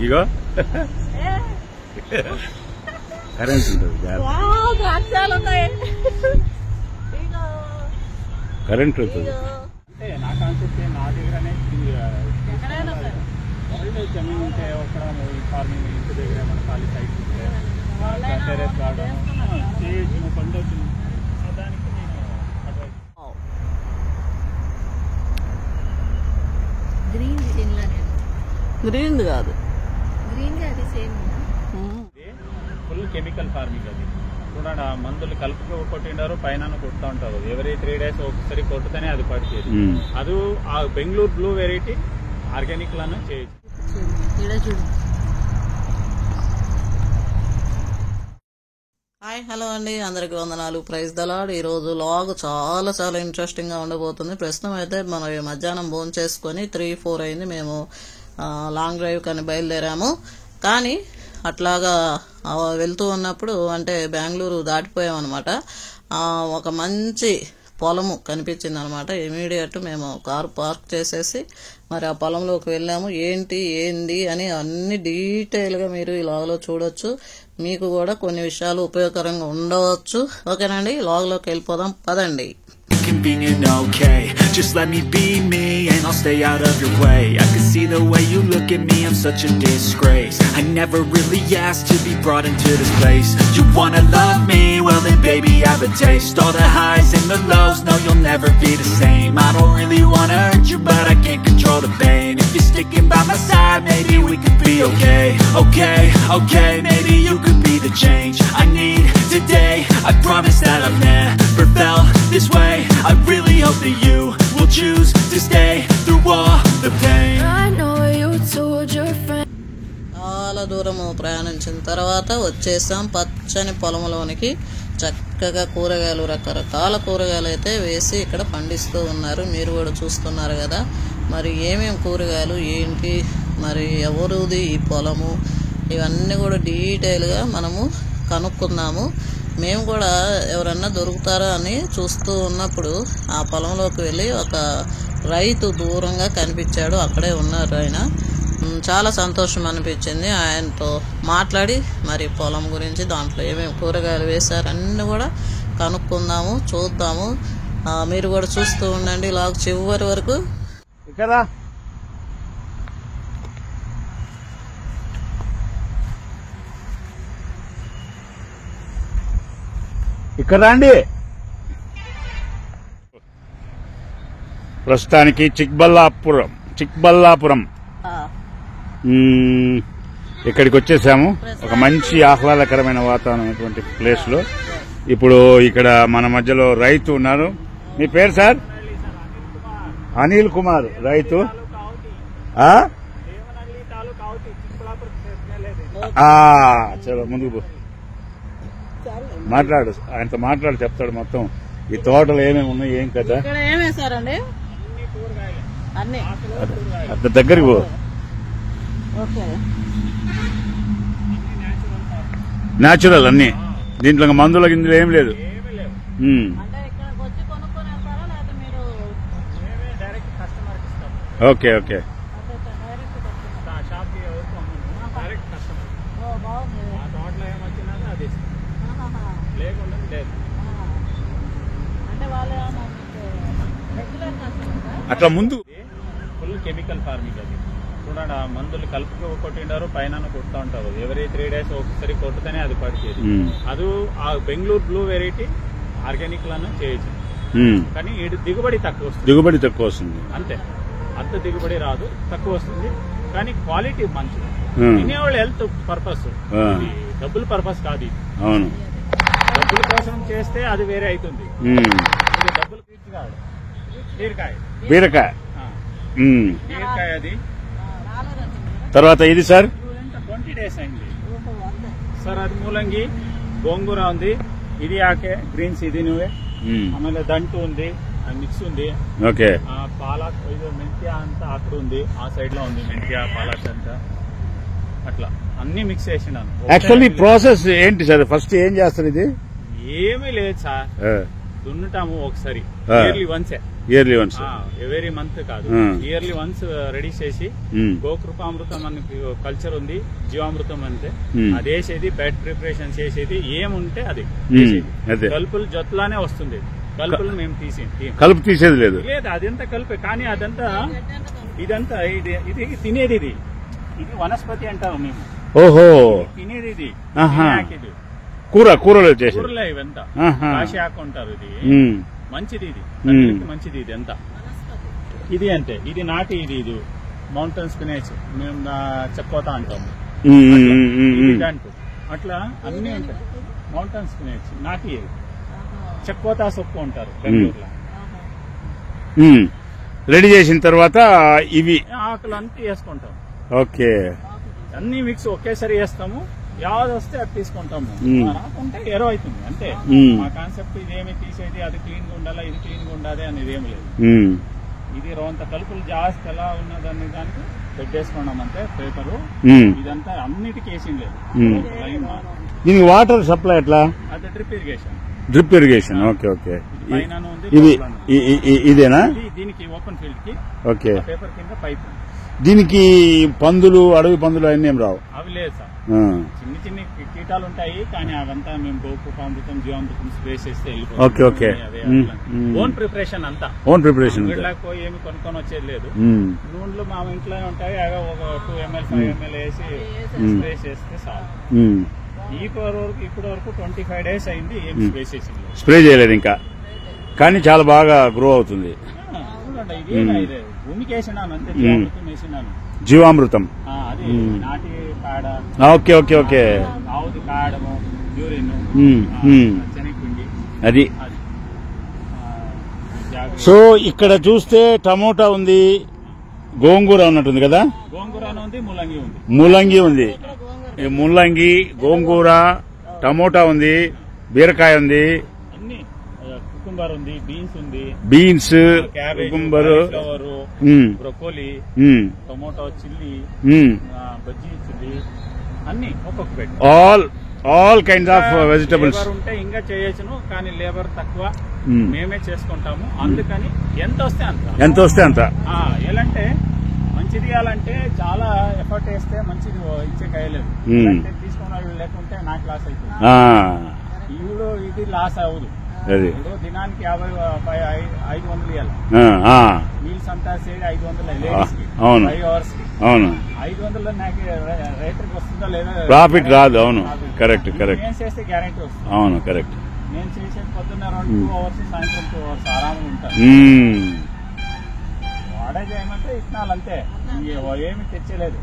ఇగో current ఉంటుంది, current ఉంటుంది. నా కాన్సెప్ట్ నా దగ్గరనే జమీన్ ఉంటే ఒక ఫార్మింగ్ ఇంటి దగ్గర మన ఖాళీ సైట్ ఉంటే టెరెస్ గార్డెన్ చేయొచ్చు, పండొచ్చు. దానికి నేను గ్రీన్ కాదు, ఫుల్ కెమికల్ ఫార్మింగ్ అది. చూడండి, ఆ మందులు కలుపు కొట్టిండారు, పైన కొడుతూ ఉంటారు. ఎవరీ 3 days ఒకసారి కొట్టుతేనే అది పడిచేది. అది ఆ బెంగళూరు బ్లూ వెరైటీ ఆర్గానిక్ లానే చేయొచ్చు. హాయ్, హలో అండి, అందరికి వందనాలు. Praise the lord. ఈ రోజు లాగ్ చాలా చాలా ఇంట్రెస్టింగ్ గా ఉండబోతుంది. ప్రస్తుతం అయితే మనం మధ్యాహ్నం భోజనం చేసుకుని 3-4 అయింది. మేము లాంగ్ డ్రైవ్ కానీ బయలుదేరాము. కానీ అట్లాగా వెళ్తూ ఉన్నప్పుడు అంటే బెంగళూరు దాటిపోయామన్నమాట. ఒక మంచి పొలము కనిపించింది అనమాట. ఇమీడియట్ మేము కారు పార్క్ చేసేసి మరి ఆ పొలంలోకి వెళ్ళాము. ఏంది అని అన్ని డీటెయిల్గా మీరు ఈ లాగ్లో చూడొచ్చు. మీకు కూడా కొన్ని విషయాలు ఉపయోగకరంగా ఉండవచ్చు. ఓకేనండి, లాగ్లోకి వెళ్ళిపోదాం పదండి. Convenient, okay. Just let me be me and I'll stay out of your way. I can see the way you look at me, I'm such a disgrace. I never really asked to be brought into this place. You wanna love me? Well then baby I have a taste. All the highs and the lows, no you'll never be the same. I don't really wanna hurt you but I can't control the pain. If you're sticking by my side, maybe we could be okay. Okay, maybe you could be the change I need today. I promise that I've never felt this way. I really hope that you will choose to stay through all the pain. I know you told your friend. చాలా దూరము ప్రయాణించిన తర్వాత వచ్చేసాం పచ్చని పొలంలోనికి. చక్కగా కూరగాయలు, రకరకాల కూరగాయలు అయితే వేసి ఇక్కడ పండిస్తూ ఉన్నారు. మీరు కూడా చూస్తున్నారు కదా. మరి ఏమేమి కూరగాయలు ఏంటి, మరి ఎవరుది ఈ పొలము, ఇవన్నీ కూడా డీటెయిల్గా మనము కనుక్కుందాము. మేము కూడా ఎవరన్నా దొరుకుతారా అని చూస్తూ ఉన్నప్పుడు ఆ పొలంలోకి వెళ్ళి ఒక రైతు దూరంగా కనిపించాడు. అక్కడే ఉన్నారు ఆయన. చాలా సంతోషం అనిపించింది. ఆయనతో మాట్లాడి మరి పొలం గురించి, దాంట్లో ఏమేమి కూరగాయలు వేశారు అన్నీ కూడా కనుక్కుందాము, చూద్దాము. మీరు కూడా చూస్తూ ఉండండి లాగ్ చివరి వరకు. కదా ఇక్కడ రండి. ప్రస్తుతానికి చిక్బల్లాపురం ఇక్కడికి వచ్చేసాము. ఒక మంచి ఆహ్లాదకరమైన వాతావరణమైనటువంటి ప్లేస్ లో. ఇప్పుడు ఇక్కడ మన మధ్యలో రైతు ఉన్నారు. మీ పేరు సార్? అనిల్ కుమార్, రైతు. చలో ముందుకు మాట్లాడు, ఆయనతో మాట్లాడు, చెప్తాడు మొత్తం ఈ తోటలు ఏమేమి ఉన్నాయి, ఏం కదా. అంత దగ్గరికి పో. న్యాచురల్ అన్ని, దీంట్లో మందుల గింజలు ఏం లేదు. Okay okay. అట్లా ముందు ఫుల్ కెమికల్ ఫార్మింగ్ అది. చూడండి, ఆ మందులు కలుపు కొట్టిండారు, పైన కొడుతూ ఉంటారు. ఎవరీ 3 days ఒకసారి కొట్టుతేనే అది పడిచేది. అది ఆ బెంగళూరు బ్లూ వెరైటీ ఆర్గానిక్ లానే చేయొచ్చు. కానీ దిగుబడి తక్కువ వస్తుంది. అంతే, అంత దిగుబడి రాదు, తక్కువ వస్తుంది. కానీ క్వాలిటీ మంచిది. తినేవాళ్ళు హెల్త్ పర్పస్, డబ్బుల పర్పస్ కాదు. అవును, డబ్బుల కోసం చేస్తే అది వేరే అవుతుంది. డబ్బులు కాదు. బీరకాయ అది. తర్వాత ఇది సార్ 20 days అయింది సార్. అది మూలంగి, గోంగూర ఉంది, ఇది ఆకే గ్రీన్స్, ఇది నువ్వే. ఆಮೇಲೆ దంటు ఉంది, మిక్స్ ఉంది. ఓకే. పాలక్, ఇది మెంత్య అంతా అక్కడ ఉంది, ఆ సైడ్ లో ఉంది మెంత్య, పాలక్ అంతా. అట్లా అన్ని మిక్స్ చేసినాను. యాక్చువల్లీ ప్రాసెస్ ఏంటి సార్? ఫస్ట్ ఏం చేస్తారు? ఇది ఏమీ లేదు సార్. దున్నుతాము ఒకసారి, ఆ. ఇయర్లీ వన్సే, ఇయర్లీ వన్స్. ఎవరీ మంత్ కాదు, ఇయర్లీ వన్స్ రెడీ చేసి గోకృపామృతం మనకి కల్చర్ ఉంది, జీవామృతం అంతే, అది వేసేది, బెడ్ ప్రిపరేషన్ చేసేది, ఏముంటే అది అదే. కలుపులు జొత్లానే వస్తుంది, కలుపులు మేము కలుపు తీసేది లేదు. లేదు, అదంతా కలిపే. కానీ అదంతా ఇదంతా ఇది తినేది, ఇది వనస్పతి అంటారు మేము. ఓహో, తినేది ఇది, ఆహా. ఇది కూరలో చేసేది. కూరలో ఇవంతా కాశీ ఆకు అంటారు. ఇది మంచిది, ఇది కంటికి మంచిది. ఇది ఎంత ఇది అంటే ఇది నాటి, ఇది మౌంటైన్ స్పినేచ్ మేము చెక్కోతా అంటాము. అట్లా అన్ని ఉంటాయి. మౌంటైన్ స్పినేచ్ నాటి, చెక్కోతా సొప్పు అంటారు బెంగళూరులో. రెడీ చేసిన తర్వాత ఇవి ఆకులు అంతా వేసుకుంటాం. ఓకే, అన్ని మిక్స్ ఒకేసారి వేస్తాము. యావది వస్తే అది తీసుకుంటాము, రాకుంటే ఎరో అవుతుంది అంతే. మా కాన్సెప్ట్ ఇదేమి తీసేది, అది క్లీన్ గా ఉండాలా, ఇది క్లీన్ గా ఉండాలి అనేది ఏమి లేదు. ఇది రోంత కలుపులు జాస్తి ఎలా ఉన్నదాన్ని దానికి పెట్టేసుకున్నాం అంతే. పేపరు ఇదంతా అన్నిటికీ వేసింది లేదు. దీనికి వాటర్ సప్లై ఎట్లా? అది drip irrigation. Drip irrigation. Okay okay. పైన ఉంది, ఇది ఇదేనా? దీనికి ఓపెన్ ఫీల్డ్ కి ఓకే. పేపర్ కింద పైప్. దీనికి పందులు, అడవి పందులు అన్నీ ఏం రావు? అవి లేదు సార్, చిన్న చిన్న కీటాలు ఉంటాయి. కానీ అవంతా మేము గోకృపామృతం, జీవామృతం స్ప్రే చేస్తే ఓకే ఓకే. ఓన్ ప్రిపరేషన్ అంతా, ఓన్ ప్రిపరేషన్. పోయి ఏమి కొనుక్కొని వచ్చేది లేదు. నూనెలు మా ఇంట్లోనే ఉంటాయి. ఒక 2 ml 5 ml వేసి స్ప్రే చేస్తే చాలు. ఇప్పటి వరకు 25 days అయింది, ఏం స్ప్రే చేసింది, స్ప్రే చేయలేదు ఇంకా. కానీ చాలా బాగా గ్రో అవుతుంది. చూడండి, ఇది భూమికి వేసినాను అంతే, జీవామృతం వేసినాను. జీవామృతం అది నాటి కాడ, ఓకే ఓకే ఓకే. ఆవుది కాడము, యూరిన్, శనగపిండి, అది. సో ఇక్కడ చూస్తే టమోటా ఉంది, గోంగూర ఉన్నట్టుంది కదా? గోంగూర ఉంది, ముల్లంగి ఉంది. ముల్లంగి ఉంది, ముల్లంగి, గోంగూర, టమోటా ఉంది, బీరకాయ ఉంది, అన్ని, కుకుంబర్ ఉంది, బీన్స్ ఉంది, beans, cabbage, cucumber, broccoli, tomato, chilli, bajji chilli, అన్ని ఒక్కొక్క పెట్టి all kinds of vegetables. Labour ఉంటే ఇంకా చేయొచ్చును, కానీ లేబర్ తక్కువ, మేమే చేసుకుంటాము. అందుకని ఎంత వస్తే అంత. ఎలాంటే మంచిది ఇవ్వాలంటే చాలా ఎఫర్ట్ వేస్తే మంచిది ఇచ్చే కాయలేదు. తీసుకున్న వాళ్ళు లేకుంటే నా క్లాస్ అవుతుంది. ఇప్పుడు ఇది లాస్ అవ్వదు. ఇప్పుడు దినానికి 500 ఇవ్వాలి. మీల్స్ అంతా సేరి 500 లేడీస్ కి, 5 hours కి. 500 నాకు రైతుకి వస్తుందా లేదా? ప్రాఫిట్ రాదు. అవును, కరెక్ట్. నేను చేస్తే గ్యారెంటీ వస్తుంది. అవును, కరెక్ట్. నేను చేసేది పొద్దున్న 2 hours, సాయంత్రం 2 hours ఆరామంగా ఉంటాను. వాడే చేయమంటే ఇత్తనాలు అంతే, ఏమి తెచ్చలేదు.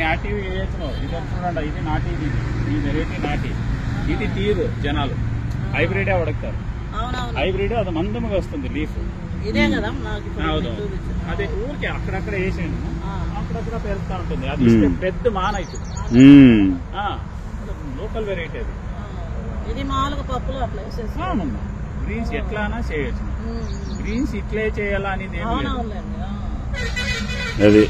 నాటి వేయచ్చు. ఇది చూడండి, ఇది నాటి, ఈ వెరైటీ నాటి. ఇది తీరు జనాలు హైబ్రిడే ఉడకుతారు. హైబ్రిడ్ అది మందముగా వస్తుంది లీఫ్. అవును, అదే ఊరికి అక్కడక్కడ వేసేయండి, అక్కడక్కడ పెరుగుతూ ఉంటుంది. అది ఇస్తే పెద్ద మాన అవుతుంది. లోకల్ వెరైటీ అది. గ్రీన్స్ ఎట్లానా చేయొచ్చు. గ్రీన్స్ ఇట్లే చేయాలా అనేది అది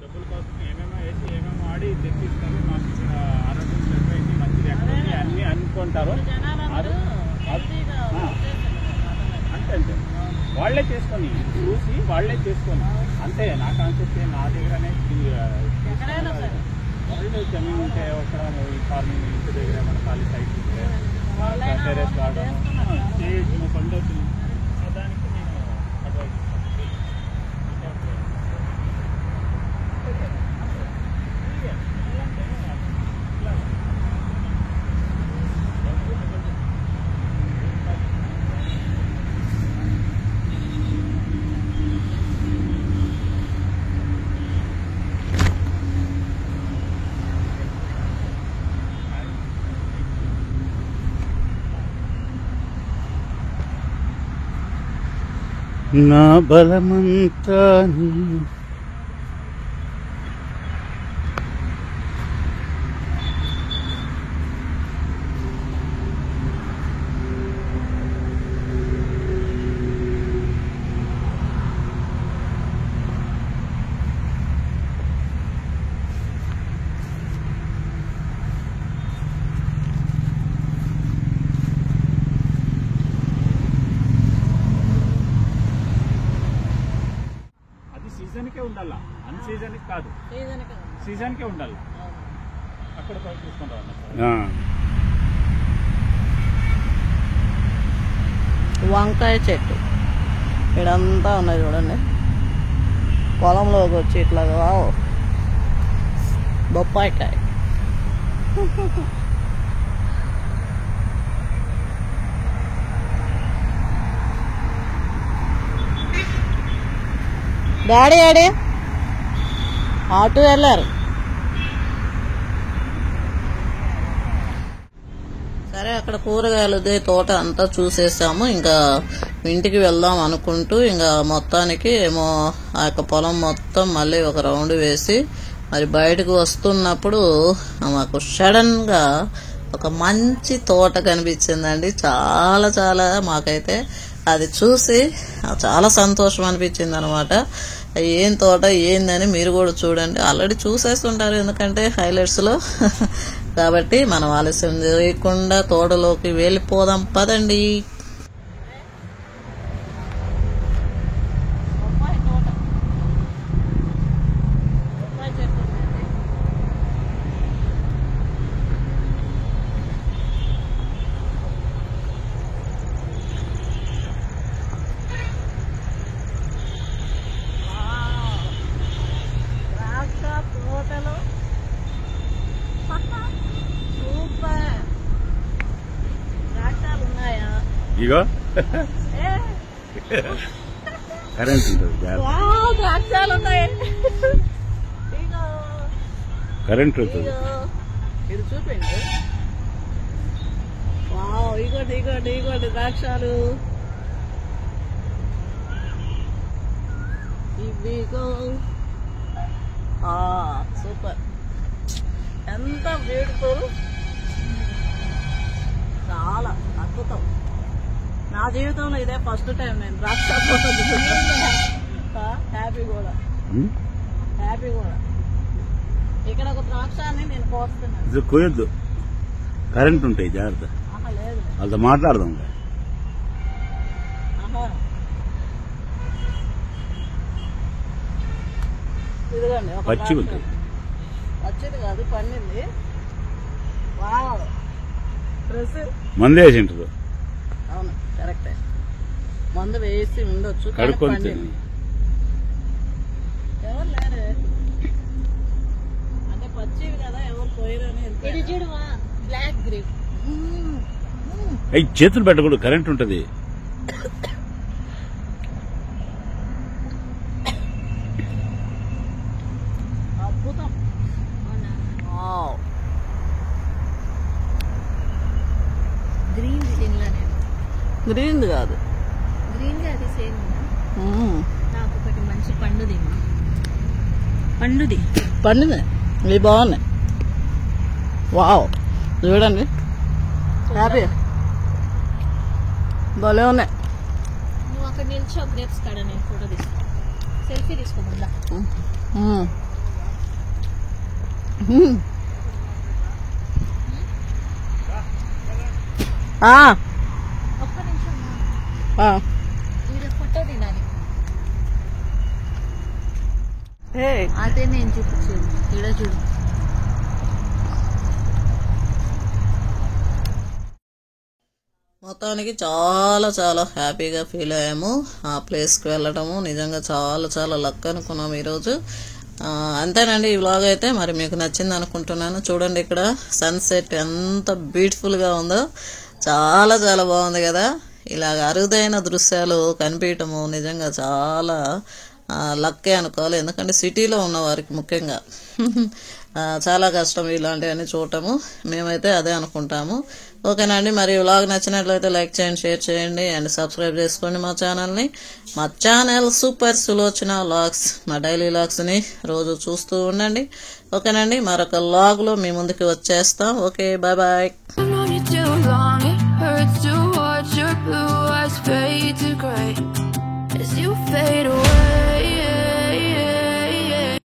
డబ్బుల కోసం ఏమేమో వేసి ఏమేమో ఆడి తెప్పిస్తారు. మాకు ఇక్కడ ఆరోగ్యం సరిపోయింది, మంచిది ఎక్కడ అన్ని అనుకుంటారు. అంతే వాళ్లే చేసుకొని చూసి వాళ్లే చేసుకొని అంతే. నా కాన్సెప్ట్ నా దగ్గరనే వాళ్ళు జమీన్ ఉంటే ఒక ఫార్మింగ్ ఇంటి దగ్గర మన ఖాళీ సైట్ ఉంటే టెరెస్ గార్డెన్ చేయొచ్చు, పండొచ్చు. దానికి నేను అడ్వైజ్ నా బలమంతా నీ సీజన్కే ఉండాలా, అన్ సీజన్ కాదు, సీజన్కే ఉండాలి. అక్కడ తీసుకుంటా ఉన్నా. వంకాయ చెట్టు ఇడంతా ఉన్నాయి చూడండి. పొలంలోకి వచ్చి ఇట్లాగా బొప్పాయికాయ. డాడీ డాడీ ఆటో వెళ్ళారు. సరే, అక్కడ కూరగాయలదే తోట అంతా చూసేసాము. ఇంకా ఇంటికి వెళ్దాం అనుకుంటూ ఇంకా మొత్తానికి ఏమో ఆ యొక్క పొలం మొత్తం మళ్ళీ ఒక రౌండ్ వేసి మరి బయటకు వస్తున్నప్పుడు మాకు సడన్ గా ఒక మంచి తోట కనిపించిందండి. చాలా చాలా మాకైతే అది చూసి చాలా సంతోషం అనిపించింది అనమాట. ఏం తోట ఏందని మీరు కూడా చూడండి. ఆల్రెడీ చూసేస్తుంటారు ఎందుకంటే హైలైట్స్ లో. కాబట్టి మనం ఆలస్యం చేయకుండా తోటలోకి వెళ్ళిపోదాం పదండి. ఇగో కరెంట్ ఉంటుంది, కరెంట్ ఉంటుంది. ఇది చూపండి. ఇగోండి ఇగోండి ఇగోండి ద్రాక్షాలు. ఇవిగో సూపర్, ఎంత బ్యూటిఫుల్, చాలా అద్భుతం. నా జీవితంలో ఇదే ఫస్ట్ టైం నేను ద్రాక్ష హ్యాపీ కూడా హ్యాపీ కూడా. ఇక్కడ ఒక ద్రాక్షాన్ని నేను కోస్తున్నాను. కోయొద్దు, కరెంట్ ఉంటాయి, జాగ్రత్త. లేదు వాళ్ళతో మాట్లాడదాం. ఇదిగోండి పచ్చి ఉంటాయి. పచ్చిది కాదు, పండింది. Wow, fresh. మందు వేసి ఉంటారు. అవును, కరెక్టే, మందు వేసి ఉండొచ్చు. కడుక్కొని ఎవరు లేరు అంటే పచ్చివి కదా, ఎవరు పోయిరని. ఇది చూడవా, బ్లాక్ గ్రేప్. అవి చేతులు పెట్టకూడదు, కరెంట్ ఉంటుంది. అద్భుతం. గ్రీన్ తినలా నేను. గ్రీన్ కాదు, గ్రీన్ గా అది సేమ్. నాకు ఒకటి మంచి పండుది, పండుది పండినాయి. ఇవి బాగున్నాయి. వావ్, చూడండి, హ్యాపీ, భలే ఉన్నాయి. నువ్వు అక్కడ నిల్చో, గ్రేప్స్ కాడ నేను ఫోటో తీస్తాను, సెల్ఫీ తీసుకోమన్నా. ఒక్క నిమిషం వీడియో ఫోటో తినాలి. అదే నేను చూపించేది, ఈడ చూడు. మొత్తానికి చాలా చాలా హ్యాపీగా ఫీల్ అయ్యాము. ఆ ప్లేస్కి వెళ్ళడము నిజంగా చాలా చాలా లక్ అనుకున్నాము ఈరోజు. అంతేనండి ఈ వ్లాగ్ అయితే. మరి మీకు నచ్చింది అనుకుంటున్నాను. చూడండి ఇక్కడ సన్సెట్ ఎంత బ్యూటిఫుల్ గా ఉందో, చాలా చాలా బాగుంది కదా. ఇలాగ అరుదైన దృశ్యాలు కనిపించటము నిజంగా చాలా లక్కే అనుకోవాలి. ఎందుకంటే సిటీలో ఉన్న వారికి ముఖ్యంగా చాలా కష్టం ఇలాంటివన్నీ చూడటము. మేమైతే అదే అనుకుంటాము. ఓకేనండి, మరి వ్లాగ్ నచ్చినట్లయితే లైక్ చేయండి, షేర్ చేయండి అండ్ సబ్స్క్రైబ్ చేసుకోండి మా ఛానల్ని. మా ఛానల్ సూపర్ సులోచన వ్లాగ్స్, మా డైలీ వ్లాగ్స్ని రోజు చూస్తూ ఉండండి. ఓకేనండి, మరొక వ్లాగ్లో మీ ముందుకు వచ్చేస్తాం. Okay, bye bye. As you fade